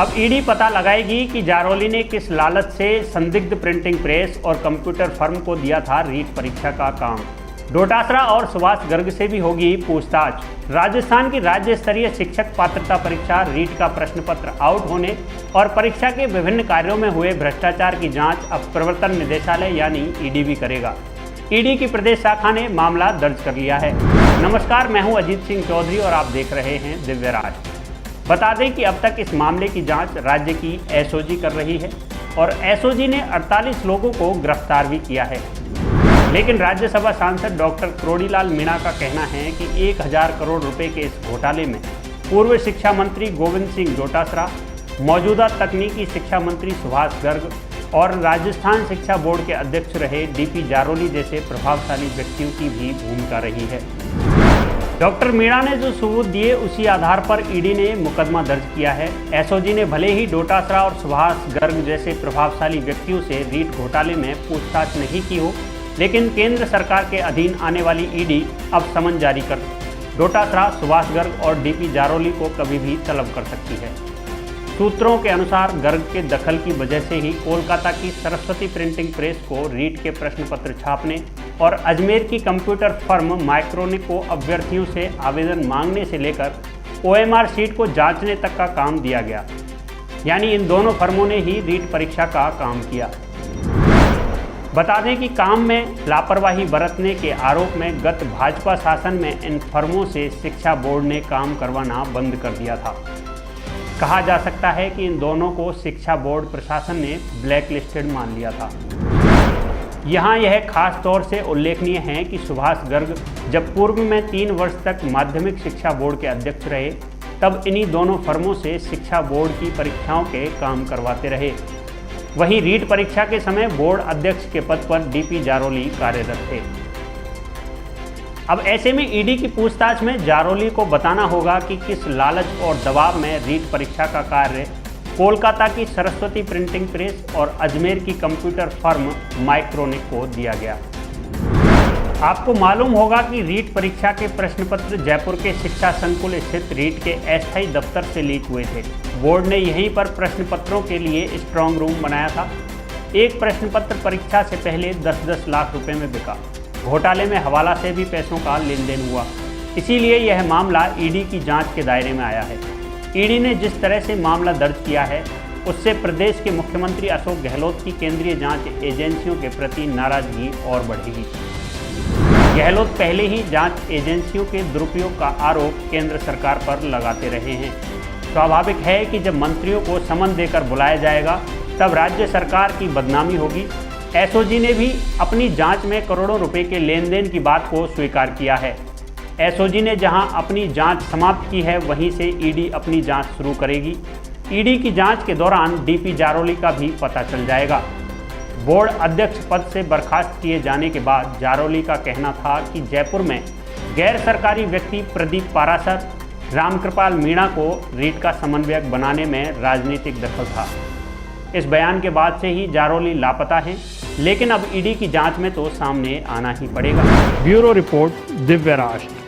अब ईडी पता लगाएगी कि जारौली ने किस लालच से संदिग्ध प्रिंटिंग प्रेस और कंप्यूटर फर्म को दिया था रीट परीक्षा का काम। डोटासरा और सुभाष गर्ग से भी होगी पूछताछ। राजस्थान की राज्य स्तरीय शिक्षक पात्रता परीक्षा रीट का प्रश्न पत्र आउट होने और परीक्षा के विभिन्न कार्यों में हुए भ्रष्टाचार की जांच अब प्रवर्तन निदेशालय यानी ईडी भी करेगा। ईडी की प्रदेश शाखा ने मामला दर्ज कर लिया है। नमस्कार, मैं हूं अजीत सिंह चौधरी और आप देख रहे हैं दिव्य राज। बता दें कि अब तक इस मामले की जांच राज्य की एसओजी कर रही है और एसओजी ने 48 लोगों को गिरफ्तार भी किया है। लेकिन राज्यसभा सांसद डॉक्टर क्रोड़ीलाल मीणा का कहना है कि 1000 करोड़ रुपए के इस घोटाले में पूर्व शिक्षा मंत्री गोविंद सिंह डोटासरा, मौजूदा तकनीकी शिक्षा मंत्री सुभाष गर्ग और राजस्थान शिक्षा बोर्ड के अध्यक्ष रहे डीपी जारौली जैसे प्रभावशाली व्यक्तियों की भी भूमिका रही है। डॉक्टर मीणा ने जो सबूत दिए उसी आधार पर ईडी ने मुकदमा दर्ज किया है। एसओजी ने भले ही डोटासरा और सुभाष गर्ग जैसे प्रभावशाली व्यक्तियों से रीट घोटाले में पूछताछ नहीं की हो, लेकिन केंद्र सरकार के अधीन आने वाली ईडी अब समन जारी कर डोटासरा, सुभाष गर्ग और डीपी जारौली को कभी भी तलब कर सकती है। सूत्रों के अनुसार गर्ग के दखल की वजह से ही कोलकाता की सरस्वती प्रिंटिंग प्रेस को रीट के प्रश्न पत्र छापने और अजमेर की कंप्यूटर फर्म माइक्रोनिक को अभ्यर्थियों से आवेदन मांगने से लेकर ओएमआर शीट को जांचने तक का काम दिया गया। यानी इन दोनों फर्मों ने ही रीट परीक्षा का काम किया। बता दें कि काम में लापरवाही बरतने के आरोप में गत भाजपा शासन में इन फर्मों से शिक्षा बोर्ड ने काम करवाना बंद कर दिया था। कहा जा सकता है कि इन दोनों को शिक्षा बोर्ड प्रशासन ने ब्लैक लिस्टेड मान लिया था। यहाँ यह खास तौर से उल्लेखनीय है कि सुभाष गर्ग जब पूर्व में 3 वर्ष तक माध्यमिक शिक्षा बोर्ड के अध्यक्ष रहे, तब इन्हीं दोनों फर्मों से शिक्षा बोर्ड की परीक्षाओं के काम करवाते रहे। वहीं रीट परीक्षा के समय बोर्ड अध्यक्ष के पद पर डीपी जारौली कार्यरत थे। अब ऐसे में ईडी की पूछताछ में जारौली को बताना होगा कि किस लालच और दबाव में रीट परीक्षा का कार्य कोलकाता की सरस्वती प्रिंटिंग प्रेस और अजमेर की कंप्यूटर फर्म माइक्रोनिक को दिया गया। आपको मालूम होगा कि रीट परीक्षा के प्रश्न पत्र जयपुर के शिक्षा संकुल स्थित रीट के अस्थायी दफ्तर से लीक हुए थे। बोर्ड ने यहीं पर प्रश्न पत्रों के लिए स्ट्रांग रूम बनाया था। एक प्रश्न पत्र परीक्षा से पहले 10-10 लाख रुपए में बिका। घोटाले में हवाला से भी पैसों का लेन देन हुआ। इसीलिए यह मामला ईडी की जांच के दायरे में आया है। ईडी ने जिस तरह से मामला दर्ज किया है, उससे प्रदेश के मुख्यमंत्री अशोक गहलोत की केंद्रीय जांच एजेंसियों के प्रति नाराजगी और बढ़ेगी। गहलोत पहले ही जांच एजेंसियों के दुरुपयोग का आरोप केंद्र सरकार पर लगाते रहे हैं। स्वाभाविक है कि जब मंत्रियों को समन देकर बुलाया जाएगा, तब राज्य सरकार की बदनामी होगी। एसओजी ने भी अपनी जांच में करोड़ों रुपए के लेन देन की बात को स्वीकार किया है। एसओजी ने जहां अपनी जांच समाप्त की है, वहीं से ईडी अपनी जांच शुरू करेगी। ईडी की जांच के दौरान डीपी जारौली का भी पता चल जाएगा। बोर्ड अध्यक्ष पद से बर्खास्त किए जाने के बाद जारौली का कहना था कि जयपुर में गैर सरकारी व्यक्ति प्रदीप पारासर, रामकृपाल मीणा को रीट का समन्वयक बनाने में राजनीतिक दखल था। इस बयान के बाद से ही जारौली लापता हैं, लेकिन अब ईडी की जांच में तो सामने आना ही पड़ेगा। ब्यूरो रिपोर्ट, दिव्य राष्ट्र।